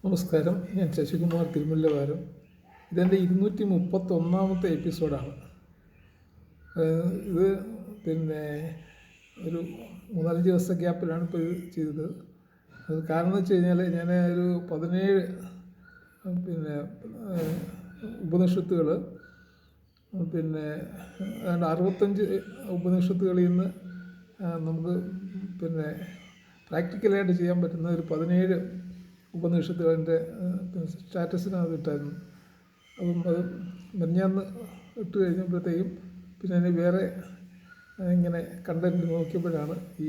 നമസ്കാരം, ഞാൻ ശശികുമാർ തിരുമുല്ലവാരം. ഇതെൻ്റെ 231 എപ്പിസോഡാണ്. ഇത് പിന്നെ ഒരു 3-4 ദിവസത്തെ ഗ്യാപ്പിലാണ് ഇപ്പോൾ ഇത് ചെയ്തത്. അത് കാരണം എന്ന് വെച്ച് കഴിഞ്ഞാൽ ഞാൻ ഒരു 17 ഉപനിഷത്തുകൾ ഏതാണ്ട് 65 ഉപനിഷത്തുകളിൽ നിന്ന് നമുക്ക് പ്രാക്ടിക്കലായിട്ട് ചെയ്യാൻ പറ്റുന്ന ഒരു 17 ഉപനിഷത്തുകളുടെ സ്റ്റാറ്റസിനകത്ത് ഇട്ടായിരുന്നു. അപ്പം അത് മെഞ്ഞാന്ന് ഇട്ട് കഴിഞ്ഞപ്പോഴത്തേക്കും പിന്നെ അതിന് വേറെ ഇങ്ങനെ കണ്ടൻറ്റ് നോക്കിയപ്പോഴാണ് ഈ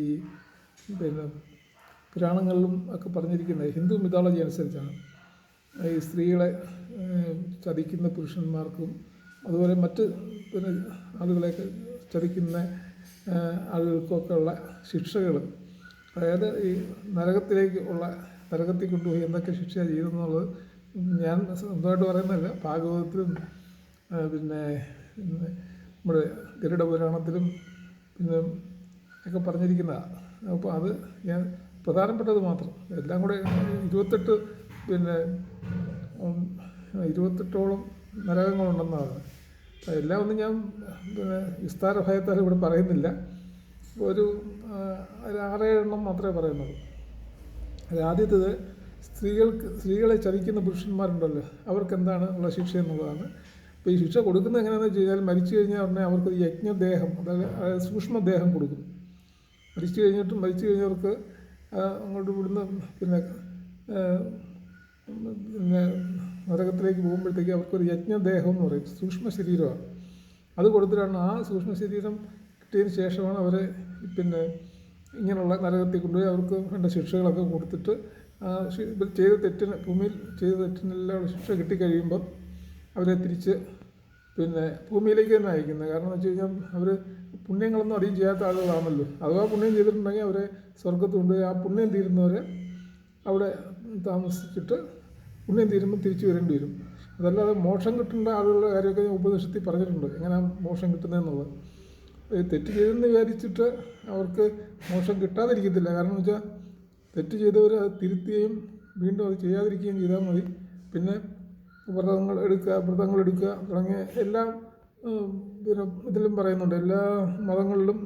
പുരാണങ്ങളിലും ഒക്കെ പറഞ്ഞിരിക്കുന്നത് ഹിന്ദു മിഥോളജി അനുസരിച്ചാണ് ഈ സ്ത്രീകളെ ചതിക്കുന്ന പുരുഷന്മാർക്കും അതുപോലെ മറ്റ് ആളുകളെയൊക്കെ ചതിക്കുന്ന ആളുകൾക്കൊക്കെ ഉള്ള ശിക്ഷകൾ, അതായത് ഈ നരകത്തിൽ കൊണ്ടുപോയി എന്തൊക്കെ ശിക്ഷ ചെയ്തെന്നുള്ളത് ഞാൻ സ്വന്തമായിട്ട് പറയുന്നില്ല. ഭാഗവതത്തിലും നമ്മുടെ ഗരുഡ പുരാണത്തിലും ഒക്കെ പറഞ്ഞിരിക്കുന്നതാണ്. അപ്പോൾ അത് ഞാൻ പ്രധാനപ്പെട്ടത് മാത്രം, എല്ലാം കൂടെ 28ഓളം നരകങ്ങളുണ്ടെന്നാണ്. എല്ലാം ഒന്നും ഞാൻ വിസ്താര ഭയത്താൽ ഇവിടെ പറയുന്നില്ല. ഒരു 6-7 എണ്ണം മാത്രമേ പറയുന്നുള്ളൂ. ആദ്യത്തേത് സ്ത്രീകളെ ചതിക്കുന്ന പുരുഷന്മാരുണ്ടല്ലോ, അവർക്ക് എന്താണ് ഉള്ള ശിക്ഷ എന്നുള്ളതാണ്. അപ്പോൾ ഈ ശിക്ഷ കൊടുക്കുന്നത് എങ്ങനെയാണെന്ന് വെച്ച് കഴിഞ്ഞാൽ മരിച്ചു കഴിഞ്ഞാൽ ഉടനെ അവർക്ക് യജ്ഞദേഹം, അതായത് സൂക്ഷ്മദേഹം കൊടുക്കും. മരിച്ചു കഴിഞ്ഞവർക്ക് അങ്ങോട്ട് ഇവിടുന്ന് നരകത്തിലേക്ക് പോകുമ്പോഴത്തേക്ക് അവർക്കൊരു യജ്ഞദേഹം എന്ന് പറയും, സൂക്ഷ്മ ശരീരമാണ്. അത് കൊടുത്തിട്ടാണ് ആ സൂക്ഷ്മ ശരീരം കിട്ടിയതിന് ശേഷമാണ് അവരെ ഇങ്ങനെയുള്ള നരകത്തിൽ കൊണ്ടുപോയി അവർക്ക് വേണ്ട ശിക്ഷകളൊക്കെ കൊടുത്തിട്ട് ഭൂമിയിൽ ചെയ്ത തെറ്റിനെല്ലാം ശിക്ഷ കിട്ടിക്കഴിയുമ്പം അവരെ തിരിച്ച് ഭൂമിയിലേക്ക് തന്നെ അയക്കുന്നത്. കാരണം എന്ന് വെച്ച് കഴിഞ്ഞാൽ അവർ പുണ്യങ്ങളൊന്നും അധികം ചെയ്യാത്ത ആളുകളാണല്ലോ. അഥവാ പുണ്യം ചെയ്തിട്ടുണ്ടെങ്കിൽ അവരെ സ്വർഗത്ത് കൊണ്ടുപോയി ആ പുണ്യം തീരുന്നവരെ അവിടെ താമസിച്ചിട്ട് പുണ്യം തീരുമ്പോൾ തിരിച്ചു വരേണ്ടി വരും. അതല്ലാതെ മോക്ഷം കിട്ടേണ്ട ആളുകളുടെ കാര്യമൊക്കെ ഞാൻ ഉപനിഷത്തിൽ പറഞ്ഞിട്ടുണ്ട്, എങ്ങനെയാണ് മോക്ഷം കിട്ടുന്നതെന്നുള്ളത്. തെറ്റ് ചെയ്തെന്ന് വിചാരിച്ചിട്ട് അവർക്ക് മോക്ഷം കിട്ടാതിരിക്കത്തില്ല. കാരണം എന്ന് വെച്ചാൽ തെറ്റ് ചെയ്തവർ അത് തിരുത്തുകയും വീണ്ടും അത് ചെയ്യാതിരിക്കുകയും ചെയ്താൽ മതി. പിന്നെ വ്രതങ്ങൾ എടുക്കുക തുടങ്ങിയ എല്ലാം ഇതിലും പറയുന്നുണ്ട്. എല്ലാ മതങ്ങളിലും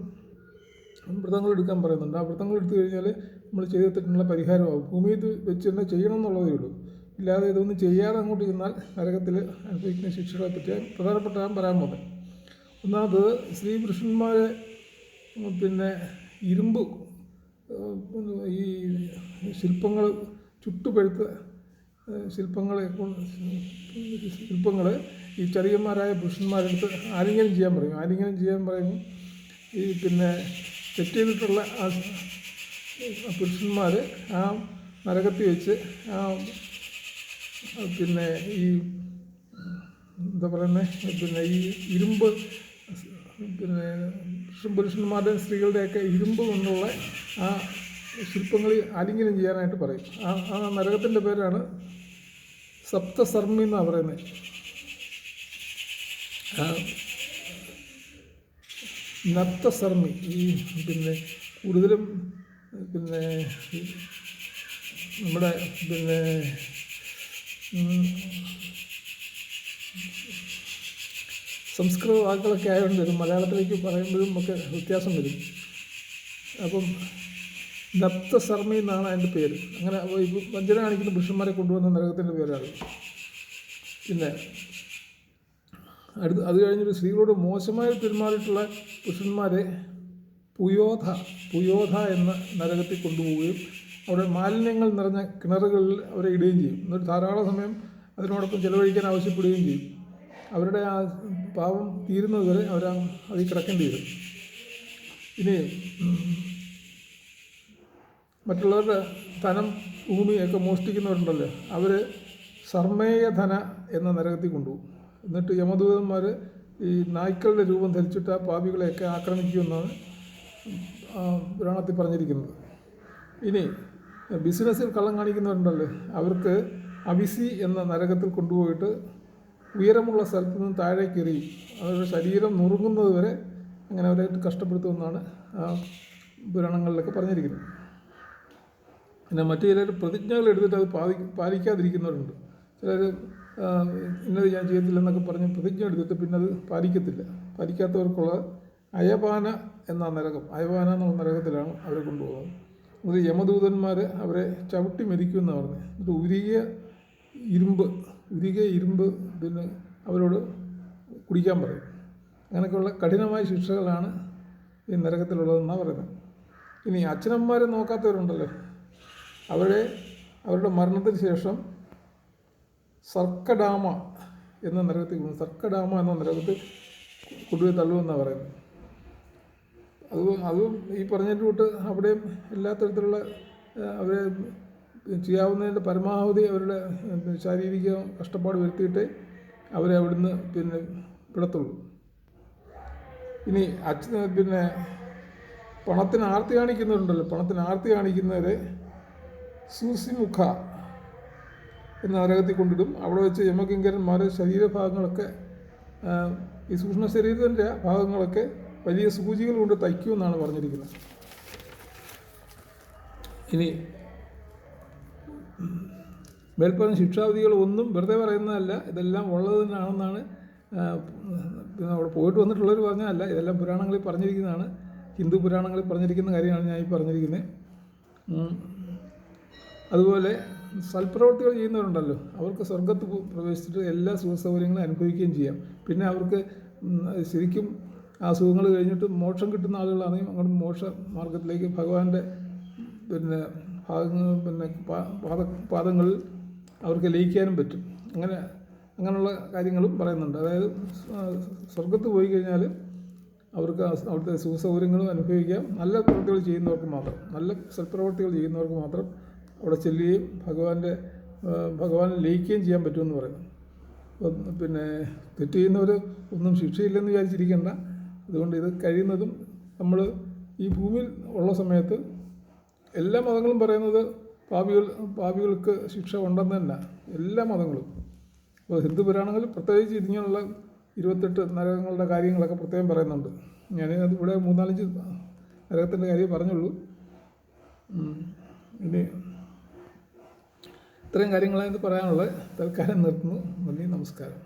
വ്രതങ്ങൾ എടുക്കാൻ പറയുന്നുണ്ട്. ആ വ്രതങ്ങൾ എടുത്തു കഴിഞ്ഞാൽ നമ്മൾ ചെയ്ത തെറ്റിനുള്ള പരിഹാരമാകും. ഭൂമിയിൽ വെച്ച് തന്നെ ചെയ്യണം എന്നുള്ളതേ ഉള്ളൂ. ഇല്ലാതെ ഇതൊന്നും ചെയ്യാതെ അങ്ങോട്ട് ചെന്നാൽ നരകത്തിൽ അനുഭവിക്കുന്ന ശിക്ഷകളെ പറ്റി പ്രധാനപ്പെട്ട ഞാൻ പറയാൻ പോകുന്നത്. ഒന്നാമത് സ്ത്രീ പുരുഷന്മാരെ ഇരുമ്പ് ഈ ശില്പങ്ങൾ ചുട്ടുപഴുത്ത ശില്പങ്ങൾ ഈ ചെറിയന്മാരായ പുരുഷന്മാരെടുത്ത് ആലിംഗനം ചെയ്യാൻ പറയും. ആലിംഗനം ചെയ്യാൻ പറയുമ്പോൾ ഈ തെറ്റ് ചെയ്തിട്ടുള്ള ആ പുരുഷന്മാർ ആ നരകത്തിൽ വെച്ച് ഈ എന്താ പറയുന്നത് ഈ ഇരുമ്പ് പുരുഷന്മാരുടെയും സ്ത്രീകളുടെയൊക്കെ ഇരുമ്പ് കൊണ്ടുള്ള ആ ശില്പങ്ങൾ ആലിംഗനം ചെയ്യാനായിട്ട് പറയും. ആ നരകത്തിൻ്റെ പേരാണ് സപ്തസർമ്മി എന്നാണ് പറയുന്നത്. നപ്തസർമ്മി ഈ കൂടുതലും നമ്മുടെ സംസ്കൃത വാക്കുകളൊക്കെ ആയതുകൊണ്ട് വരും, മലയാളത്തിലേക്ക് പറയുമ്പോഴും ഒക്കെ വ്യത്യാസം വരും. അപ്പം നപ്തസർമ്മി എന്നാണ് അതിൻ്റെ പേര്. അങ്ങനെ വഞ്ചന കാണിക്കുന്ന പുരുഷന്മാരെ കൊണ്ടുവന്ന നരകത്തിൻ്റെ പേരാണ്. പിന്നെ അത് കഴിഞ്ഞൊരു സ്ത്രീകളോട് മോശമായി പെരുമാറിയിട്ടുള്ള പുരുഷന്മാരെ പുയോധ എന്ന നരകത്തിൽ കൊണ്ടുപോവുകയും അവിടെ മാലിന്യങ്ങൾ നിറഞ്ഞ കിണറുകളിൽ അവരെ ഇടുകയും ചെയ്യും. എന്നിട്ട് ധാരാളം സമയം അതിനോടൊപ്പം ചെലവഴിക്കാൻ ആവശ്യപ്പെടുകയും ചെയ്യും. അവരുടെ ആ പാവം തീരുന്നത് വരെ അതിൽ കിടക്കേണ്ടി വരും. ഇനി മറ്റുള്ളവരുടെ ധനം ഭൂമിയൊക്കെ മോഷ്ടിക്കുന്നവരുണ്ടല്ലോ, അവർ സർമേയധന എന്ന നരകത്തിൽ കൊണ്ടുപോകും. എന്നിട്ട് യമദൂതന്മാർ ഈ നായ്ക്കളുടെ രൂപം ധരിച്ചിട്ട് ആ പാപികളെയൊക്കെ ആക്രമിക്കുമെന്നാണ് പുരാണത്തിൽ പറഞ്ഞിരിക്കുന്നത്. ഇനി ബിസിനസ്സിൽ കള്ളം കാണിക്കുന്നവരുണ്ടല്ലോ, അവർക്ക് അവിസി എന്ന നരകത്തിൽ കൊണ്ടുപോയിട്ട് ഉയരമുള്ള സ്ഥലത്ത് നിന്ന് താഴേക്ക് എറിയും. അവരുടെ ശരീരം നുറുങ്ങുന്നത് വരെ അങ്ങനെ അവരെ കഷ്ടപ്പെടുത്തുമെന്നാണ് പുരാണങ്ങളിലൊക്കെ പറഞ്ഞിരിക്കുന്നത്. പിന്നെ മറ്റു ചിലർ പ്രതിജ്ഞകൾ എടുത്തിട്ട് അത് പാലിക്കാതിരിക്കുന്നവരുണ്ട്. ചിലർ ഇന്നത് ഞാൻ ചെയ്യത്തില്ലെന്നൊക്കെ പറഞ്ഞ് പ്രതിജ്ഞ എടുത്തിട്ട് പിന്നെ അത് പാലിക്കത്തില്ല. പാലിക്കാത്തവർക്കുള്ള അയപാന എന്ന നരകം, അയപാന എന്നുള്ള നരകത്തിലാണ് അവരെ കൊണ്ടുപോകുന്നത്. അത് യമദൂതന്മാർ അവരെ ചവിട്ടി മെതിക്കുമെന്നാണ് പറഞ്ഞത്. എന്നിട്ട് ഉരുകിയ ഇരുമ്പ് പിന്നെ അവരോട് കുടിക്കാൻ പറയും. അങ്ങനെയൊക്കെയുള്ള കഠിനമായ ശിക്ഷകളാണ് ഈ നരകത്തിലുള്ളതെന്നാണ് പറയുന്നത്. ഇനി അച്ഛനമ്മമാരെ നോക്കാത്തവരുണ്ടല്ലോ, അവരുടെ മരണത്തിന് ശേഷം സർക്കഡാമ എന്ന നരകത്തിൽ കൊണ്ടുപോയി തള്ളുമെന്നാണ് പറയുന്നത്. അതും ഈ പറഞ്ഞിട്ട് വിട്ട് അവിടെയും എല്ലാ തരത്തിലുള്ള അവരെ ചെയ്യാവുന്നതിൻ്റെ പരമാവധി അവരുടെ ശാരീരിക കഷ്ടപ്പാട് വരുത്തിയിട്ട് അവരെ അവിടുന്ന് പിന്നെ വിടത്തുള്ളൂ. ഇനി പിന്നെ പണത്തിന് ആർത്തി കാണിക്കുന്നവരുണ്ടല്ലോ, പണത്തിന് ആർത്തി കാണിക്കുന്നവരെ സൂസിമുഖ എന്ന നരകത്തിൽ കൊണ്ടിടും. അവിടെ വെച്ച് യമകിങ്കരന്മാരെ ശരീരഭാഗങ്ങളൊക്കെ ഈ സൂക്ഷ്മ ശരീരത്തിൻ്റെ ഭാഗങ്ങളൊക്കെ വലിയ സൂചികൾ കൊണ്ട് തയ്ക്കുമെന്നാണ് പറഞ്ഞിരിക്കുന്നത്. ഇനി മേൽപ്പറഞ്ഞ ശിക്ഷാവിധികൾ ഒന്നും വെറുതെ പറയുന്നതല്ല, ഇതെല്ലാം ഉള്ളത് തന്നെയാണെന്നാണ് പിന്നെ അവിടെ പോയിട്ട് വന്നിട്ടുള്ളവർ പറഞ്ഞതല്ല, ഇതെല്ലാം പുരാണങ്ങളിൽ പറഞ്ഞിരിക്കുന്നതാണ്. ഹിന്ദു പുരാണങ്ങളിൽ പറഞ്ഞിരിക്കുന്ന കാര്യമാണ് ഞാൻ ഈ പറഞ്ഞിരിക്കുന്നത്. അതുപോലെ സൽപ്രവൃത്തികൾ ചെയ്യുന്നവരുണ്ടല്ലോ, അവർക്ക് സ്വർഗത്ത് പ്രവേശിച്ചിട്ട് എല്ലാ സുഖസൗകര്യങ്ങളും അനുഭവിക്കുകയും ചെയ്യാം. പിന്നെ അവർക്ക് ശരിക്കും ആ സുഖങ്ങൾ കഴിഞ്ഞിട്ട് മോക്ഷം കിട്ടുന്ന ആളുകളാണെങ്കിൽ അങ്ങോട്ട് മോക്ഷ മാർഗത്തിലേക്ക് ഭഗവാന്റെ പിന്നെ പാദങ്ങളിൽ അവർക്ക് ലയിക്കാനും പറ്റും. അങ്ങനെയുള്ള കാര്യങ്ങളും പറയുന്നുണ്ട്. അതായത് സ്വർഗത്ത് പോയി കഴിഞ്ഞാൽ അവർക്ക് അവിടുത്തെ സുഖസൗകര്യങ്ങളും അനുഭവിക്കാം. നല്ല പ്രവൃത്തികൾ ചെയ്യുന്നവർക്ക് മാത്രം, നല്ല സൽപ്രവൃത്തികൾ ചെയ്യുന്നവർക്ക് മാത്രം അവിടെ ചെല്ലുകയും ഭഗവാനെ ലയിക്കുകയും ചെയ്യാൻ പറ്റുമെന്ന് പറയുന്നു. പിന്നെ തെറ്റ് ചെയ്യുന്നവർ ഒന്നും ശിക്ഷയില്ലെന്ന് വിചാരിച്ചിരിക്കേണ്ട. അതുകൊണ്ട് ഇത് കഴിയുന്നതും നമ്മൾ ഈ ഭൂമിയിൽ ഉള്ള സമയത്ത് എല്ലാ മതങ്ങളും പറയുന്നത് പാപികൾക്ക് ശിക്ഷ ഉണ്ടെന്ന് തന്നെ, എല്ലാ മതങ്ങളും. അപ്പോൾ ഹിന്ദു പുരാണങ്ങളിൽ പ്രത്യേകിച്ച് ഇങ്ങനെയുള്ള 28 നരകങ്ങളുടെ കാര്യങ്ങളൊക്കെ പ്രത്യേകം പറയുന്നുണ്ട്. ഞാനത് ഇവിടെ 3-4 നരകത്തിൻ്റെ കാര്യം പറഞ്ഞുള്ളൂ. ഇനി ഇത്രയും കാര്യങ്ങളാണ് ഇത് പറയാനുള്ളത്. തൽക്കാലം നിർത്തുന്നു. നന്ദി, നമസ്കാരം.